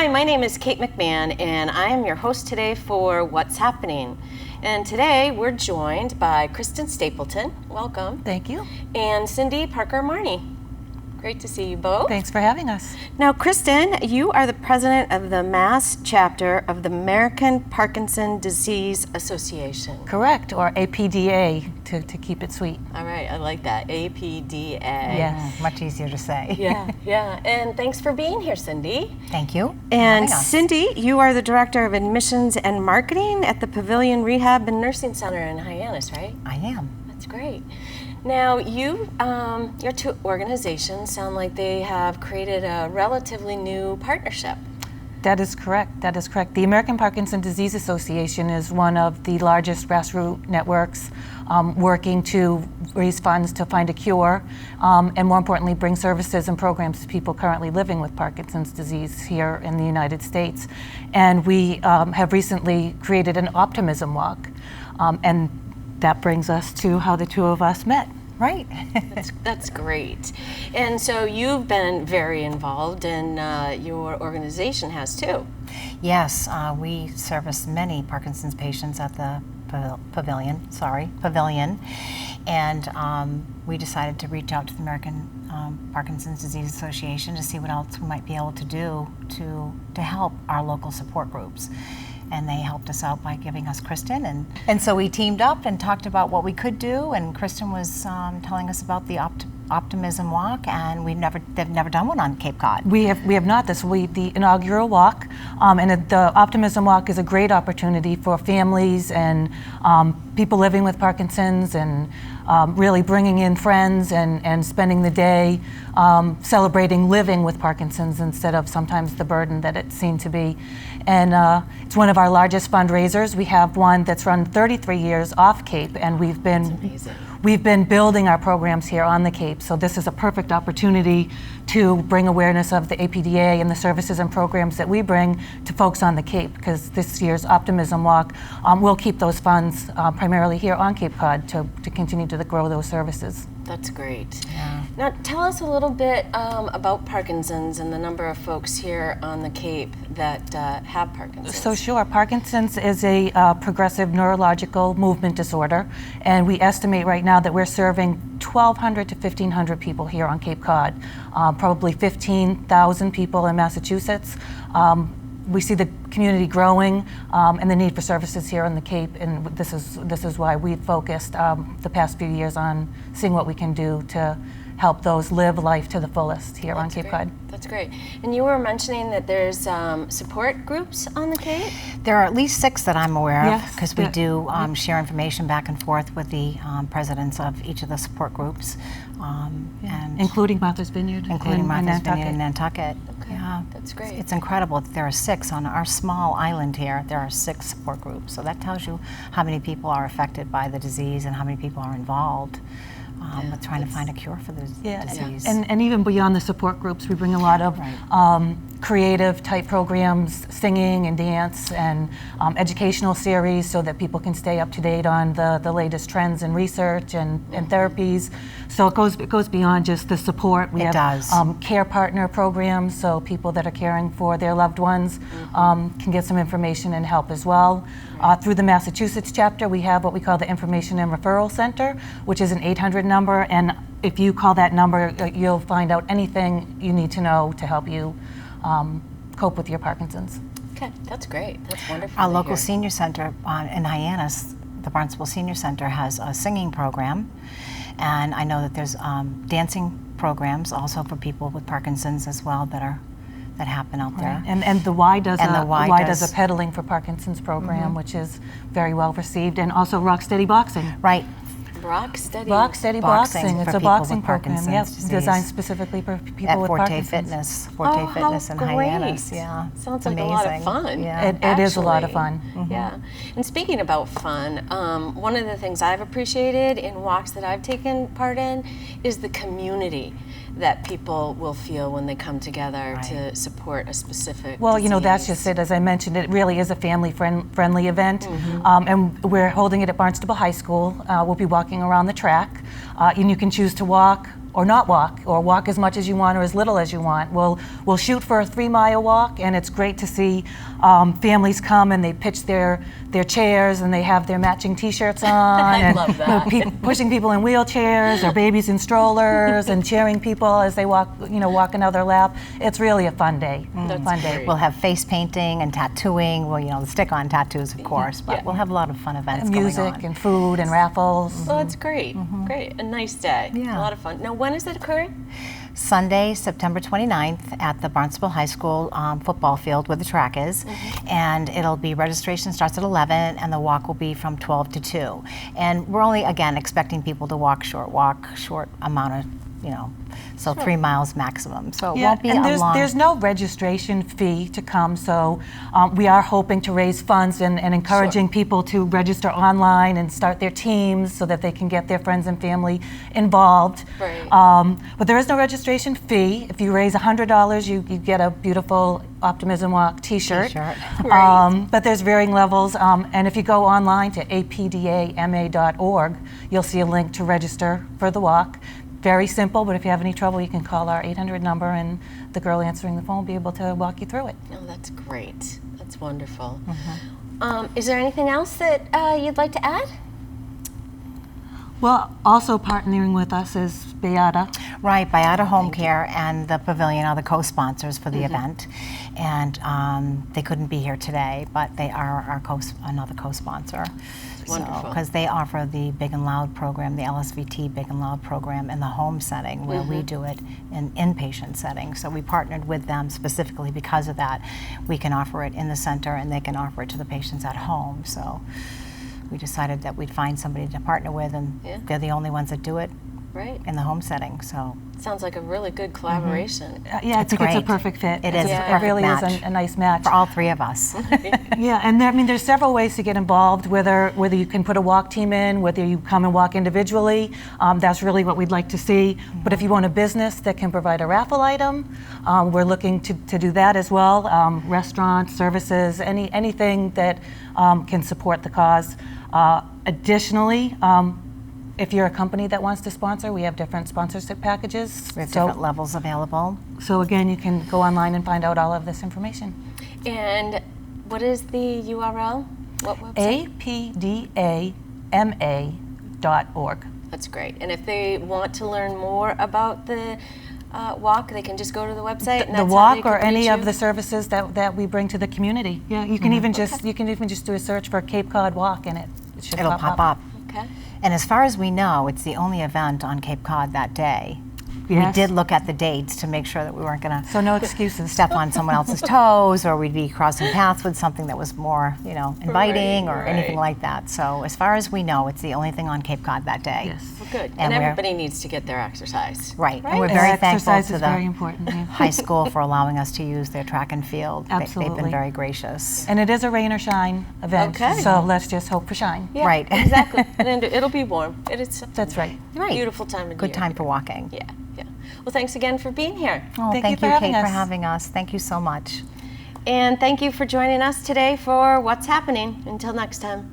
Hi, my name is Kate McMahon, and I am your host today for What's Happening. And today we're joined by Kristen Stapleton, welcome. Thank you. And Cindy Parker-Marney. Great to see you both. Thanks for having us. Now, Kristen, you are the president of the Mass chapter of the American Parkinson Disease Association. Correct, or APDA to keep it sweet. All right, I like that, APDA. Yes. Much easier to say. Yeah. And thanks for being here, Cindy. Thank you. And Cindy, you are the director of admissions and marketing at the Pavilion Rehab and Nursing Center in Hyannis, right? I am. That's great. Now, your two organizations sound like they have created a relatively new partnership. That is correct. The American Parkinson Disease Association is one of the largest grassroots networks working to raise funds to find a cure and, more importantly, bring services and programs to people currently living with Parkinson's disease here in the United States. And we have recently created an Optimism Walk. And that brings us to how the two of us met. Right. That's great. And so you've been very involved, and your organization has too. Yes, we service many Parkinson's patients at the Pavilion. And we decided to reach out to the American Parkinson's Disease Association to see what else we might be able to do to help our local support groups. And they helped us out by giving us Kristen, and so we teamed up and talked about what we could do. And Kristen was telling us about the Optimism Walk, and they've never done one on Cape Cod. We have not. This will be the inaugural walk, and the Optimism Walk is a great opportunity for families and people living with Parkinson's, and really bringing in friends and spending the day celebrating living with Parkinson's instead of sometimes the burden that it seemed to be. And it's one of our largest fundraisers. We have one that's run 33 years off Cape, and we've been building our programs here on the Cape. So this is a perfect opportunity to bring awareness of the APDA and the services and programs that we bring to folks on the Cape, because this year's Optimism Walk will keep those funds primarily here on Cape Cod to continue to grow those services. That's great. Yeah. Now, tell us a little bit about Parkinson's and the number of folks here on the Cape that have Parkinson's. So sure, Parkinson's is a progressive neurological movement disorder, and we estimate right now that we're serving 1,200 to 1,500 people here on Cape Cod, probably 15,000 people in Massachusetts. We see the community growing and the need for services here on the Cape, and this is why we've focused the past few years on seeing what we can do to help those live life to the fullest here on Cape Cod. That's great. And you were mentioning that there's support groups on the Cape? There are at least 6 that I'm aware of, because we Yeah. do share information back and forth with the presidents of each of the support groups. And Including Martha's Vineyard. including Martha's Nantucket. Vineyard in Nantucket. Okay, Yeah. that's great. It's incredible that there are 6 on our small island here. There are 6 support groups, so that tells you how many people are affected by the disease and how many people are involved with trying to find a cure for the disease. And even beyond the support groups, we bring a lot of creative type programs, singing and dance, and educational series so that people can stay up to date on the latest trends in research and therapies. So it goes beyond just the support. We have care partner programs, so people that are caring for their loved ones can get some information and help as well. Through the Massachusetts chapter, we have what we call the Information and Referral Center, which is an 800 number, and if you call that number, you'll find out anything you need to know to help you cope with your Parkinson's. Okay, that's great. That's wonderful. Our local senior center in Hyannis, the Barnstable Senior Center, has a singing program, and I know that there's dancing programs also for people with Parkinson's as well that happen out there. And the Y does does a pedaling for Parkinson's program, which is very well received, and also Rock Steady Boxing. Right. Rock Steady Boxing It's for a people boxing with program, Parkinson's disease. designed specifically for people At with Forte Parkinson's. Forte Fitness in great. Hyannis. Yeah. Sounds like a lot of fun. Yeah. It is a lot of fun. Yeah. And speaking about fun, one of the things I've appreciated in walks that I've taken part in is the community that people will feel when they come together to support a specific Well, disease. that's just it. As I mentioned, it really is a family-friendly event, and we're holding it at Barnstable High School. We'll be walking around the track, and you can choose to walk or not walk, or walk as much as you want or as little as you want. We'll shoot for a 3-mile walk, and it's great to see families come and they pitch their chairs and they have their matching T-shirts on. I and love that. Pushing people in wheelchairs or babies in strollers and cheering people as they walk another lap. It's really a fun day. That's Fun day. great. We'll have face painting and tattooing. Well, the stick-on tattoos, of course, but we'll have a lot of fun events going Music on. and food and raffles. Well, it's great. Great. A nice day. Yeah. A lot of fun. Now, when is it occurring? Sunday, September 29th at the Barnstable High School football field where the track is. And it'll be, registration starts at 11 and the walk will be from 12 to 2. And we're only, again, expecting people to walk short amount of, so 3 miles maximum. So it won't be and a long... there's no registration fee to come, so we are hoping to raise funds and encouraging people to register online and start their teams so that they can get their friends and family involved. Right. But there is no registration fee. If you raise $100, you get a beautiful Optimism Walk T-shirt. Right. But there's varying levels, and if you go online to apdama.org, you'll see a link to register for the walk. Very simple, but if you have any trouble, you can call our 800 number and the girl answering the phone will be able to walk you through it. Oh, that's great. That's wonderful. Is there anything else that you'd like to add? Well, also partnering with us is Viata. Right, Viata Home Care and the Pavilion are the co-sponsors for the event. And they couldn't be here today, but they are our another co-sponsor. Wonderful. Because they offer the Big and Loud program, the LSVT Big and Loud program in the home setting, where we do it in inpatient setting. So we partnered with them specifically because of that. We can offer it in the center and they can offer it to the patients at home. So we decided that we'd find somebody to partner with, and they're the only ones that do it Right. in the home setting. So Sounds like a really good collaboration. Yeah, I think it's a great. perfect fit. It is a It perfect really match. is a nice match. for all three of us. Yeah, and there's several ways to get involved, whether you can put a walk team in, whether you come and walk individually. That's really what we'd like to see. But if you want a business that can provide a raffle item, we're looking to do that as well. Restaurants, services, anything that can support the cause. Additionally, if you're a company that wants to sponsor, we have different sponsorship packages. We have different levels available. So again, you can go online and find out all of this information. And what is the URL? What website? apdama.org. That's great. And if they want to learn more about the walk, they can just go to the website. And The that's walk how they or can reach any you? of the services that we bring to the community. Yeah, you can even just do a search for Cape Cod Walk and it should It'll pop up. Okay. And as far as we know, it's the only event on Cape Cod that day. Yes. We did look at the dates to make sure that we weren't going to So no excuses. step on someone else's toes, or we'd be crossing paths with something that was more, inviting or anything like that. So as far as we know, it's the only thing on Cape Cod that day. Yes. Well, good. And And we're- everybody needs to get their exercise. Right. And Right. we're very thankful Exercise to is the very important. Yeah. high school for allowing us to use their track and field. They've Absolutely. been very gracious. And it is a rain or shine event, Okay. so let's just hope for shine. Yeah, Right. Exactly. And then it'll be warm. It's That's right. Right. beautiful time of Good year. time for walking. Yeah, yeah. Well, thanks again for being here. Oh, Thank thank you for you, having Kate, for us. having us. Thank you so much. And thank you for joining us today for What's Happening. Until next time.